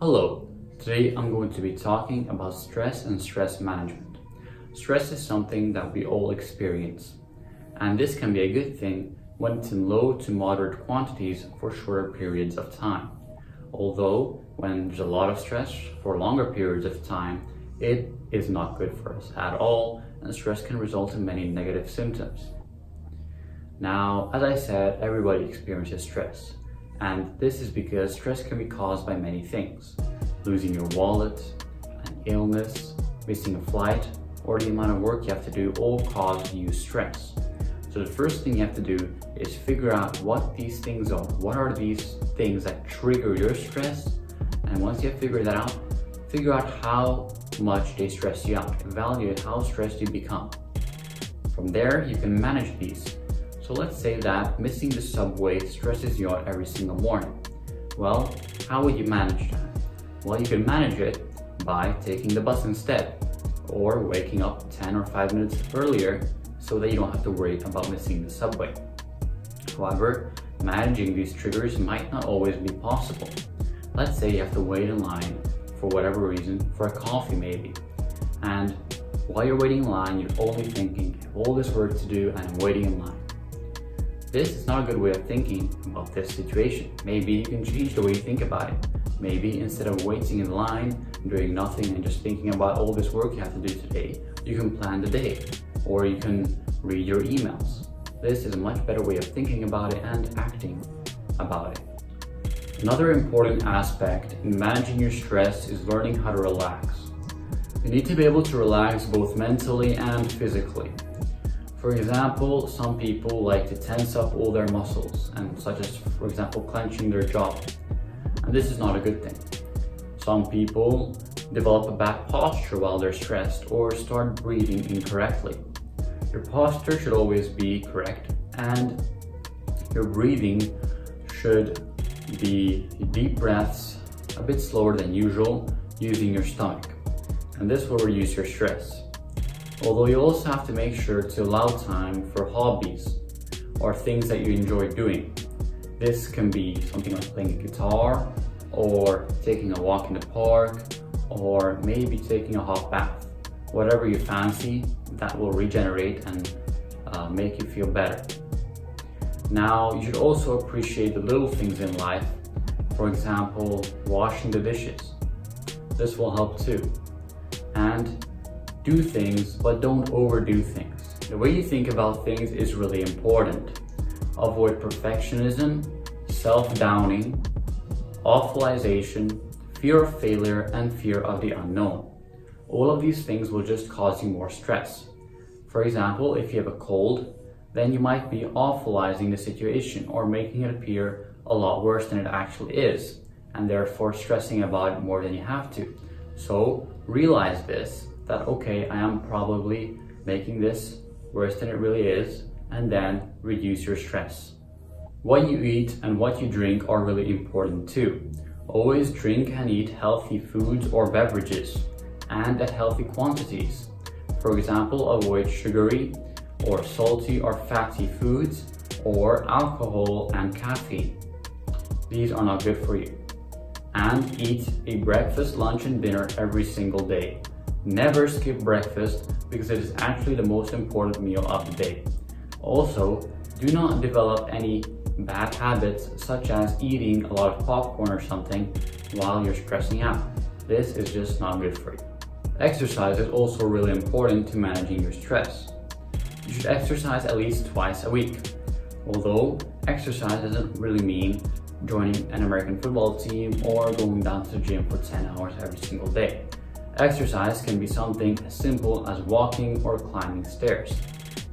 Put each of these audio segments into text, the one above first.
Hello, today I'm going to be talking about stress and stress management. Stress is something that we all experience, and this can be a good thing when it's in low to moderate quantities for shorter periods of time. Although, when there's a lot of stress for longer periods of time, it is not good for us at all, and stress can result in many negative symptoms. Now, as I said, everybody experiences stress. And this is because stress can be caused by many things. Losing your wallet, an illness, missing a flight, or the amount of work you have to do all cause you stress. So the first thing you have to do is figure out what these things are. What are these things that trigger your stress? And once you have figured that out, figure out how much they stress you out. Evaluate how stressed you become. From there, you can manage these. So let's say that missing the subway stresses you out every single morning. Well, how would you manage that? Well, you can manage it by taking the bus instead, or waking up 10 or 5 minutes earlier so that you don't have to worry about missing the subway. However, managing these triggers might not always be possible. Let's say you have to wait in line for whatever reason, for a coffee maybe. And while you're waiting in line, you're only thinking, I have all this work to do and I'm waiting in line. This is not a good way of thinking about this situation. Maybe you can change the way you think about it. Maybe instead of waiting in line, doing nothing and just thinking about all this work you have to do today, you can plan the day, or you can read your emails. This is a much better way of thinking about it and acting about it. Another important aspect in managing your stress is learning how to relax. You need to be able to relax both mentally and physically. For example, some people like to tense up all their muscles, and such as, for example, clenching their jaw. And this is not a good thing. Some people develop a bad posture while they're stressed or start breathing incorrectly. Your posture should always be correct, and your breathing should be deep breaths, a bit slower than usual, using your stomach. And this will reduce your stress. Although you also have to make sure to allow time for hobbies or things that you enjoy doing. This can be something like playing a guitar, or taking a walk in the park, or maybe taking a hot bath. Whatever you fancy, that will regenerate and make you feel better. Now, you should also appreciate the little things in life. For example, washing the dishes. This will help too. And do things, but don't overdo things. The way you think about things is really important. Avoid perfectionism, self-downing, awfulization, fear of failure, and fear of the unknown. All of these things will just cause you more stress. For example, if you have a cold, then you might be awfulizing the situation or making it appear a lot worse than it actually is, and therefore stressing about it more than you have to. So realize this, that okay, I am probably making this worse than it really is, and then reduce your stress. What you eat and what you drink are really important too. Always drink and eat healthy foods or beverages, and at healthy quantities. For example, avoid sugary or salty or fatty foods, or alcohol and caffeine. These are not good for you. And eat a breakfast, lunch, and dinner every single day. Never skip breakfast because it is actually the most important meal of the day. Also, do not develop any bad habits such as eating a lot of popcorn or something while you're stressing out. This is just not good for you. Exercise is also really important to managing your stress. You should exercise at least twice a week. Although exercise doesn't really mean joining an American football team or going down to the gym for 10 hours every single day. Exercise can be something as simple as walking or climbing stairs.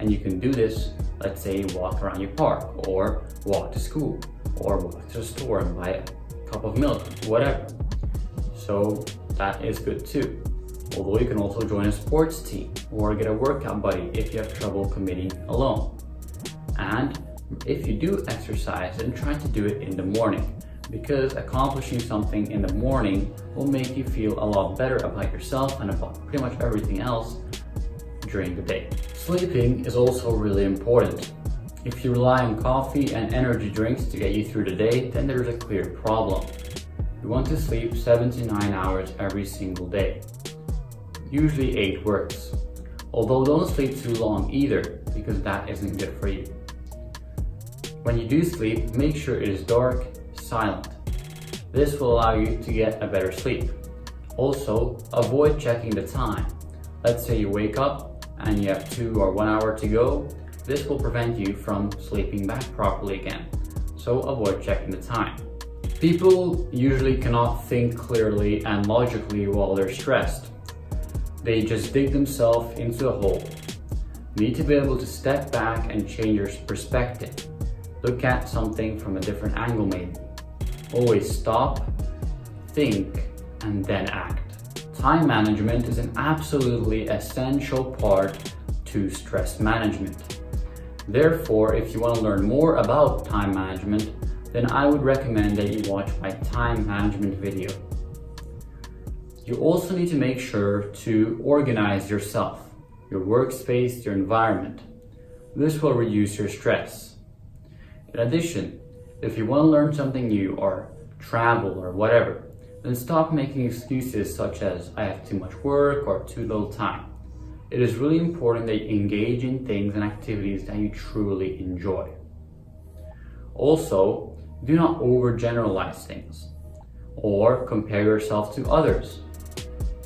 And you can do this, let's say walk around your park, or walk to school, or walk to the store and buy a cup of milk, whatever. So that is good too. Although you can also join a sports team or get a workout buddy if you have trouble committing alone. And if you do exercise, then try to do it in the morning, because accomplishing something in the morning will make you feel a lot better about yourself and about pretty much everything else during the day. Sleeping is also really important. If you rely on coffee and energy drinks to get you through the day, then there's a clear problem. You want to sleep 7 to 9 hours every single day. Usually 8 works. Although don't sleep too long either, because that isn't good for you. When you do sleep, make sure it is dark, silent. This will allow you to get a better sleep. Also, avoid checking the time. Let's say you wake up and you have 2 or 1 hour to go. This will prevent you from sleeping back properly again. So avoid checking the time. People usually cannot think clearly and logically while they're stressed. They just dig themselves into a hole. You need to be able to step back and change your perspective. Look at something from a different angle maybe. Always stop, think, and then act. Time management is an absolutely essential part to stress management. Therefore, if you want to learn more about time management, then I would recommend that you watch my time management video. You also need to make sure to organize yourself, your workspace, your environment. This will reduce your stress. In addition, if you want to learn something new or travel or whatever, then stop making excuses such as I have too much work or too little time. It is really important that you engage in things and activities that you truly enjoy. Also, do not overgeneralize things or compare yourself to others,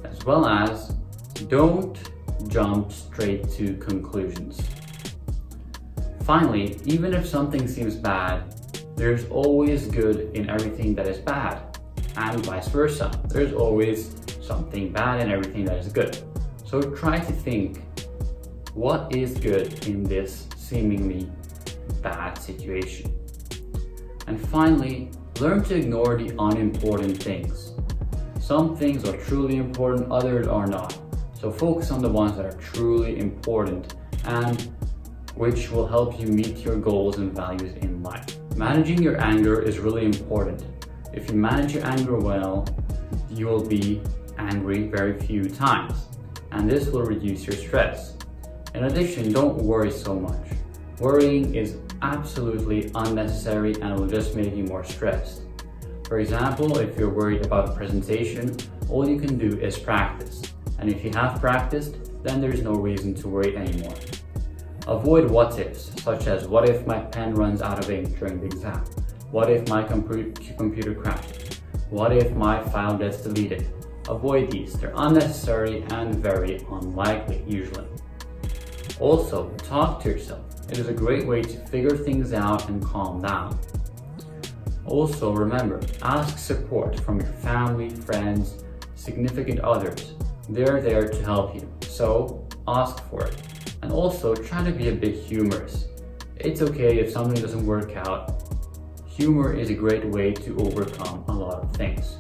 as well as don't jump straight to conclusions. Finally, even if something seems bad, there's always good in everything that is bad, and vice versa. There's always something bad in everything that is good. So try to think, what is good in this seemingly bad situation? And finally, learn to ignore the unimportant things. Some things are truly important, others are not. So focus on the ones that are truly important and which will help you meet your goals and values in life. Managing your anger is really important. If you manage your anger well, you will be angry very few times, and this will reduce your stress. In addition, don't worry so much. Worrying is absolutely unnecessary and will just make you more stressed. For example, if you're worried about a presentation, all you can do is practice. And if you have practiced, then there's no reason to worry anymore. Avoid what-ifs, such as what if my pen runs out of ink during the exam? What if my computer crashes? What if my file gets deleted? Avoid these, they're unnecessary and very unlikely usually. Also, talk to yourself. It is a great way to figure things out and calm down. Also remember, ask support from your family, friends, significant others. They're there to help you, so ask for it. And also try to be a bit humorous. It's okay if something doesn't work out. Humor is a great way to overcome a lot of things.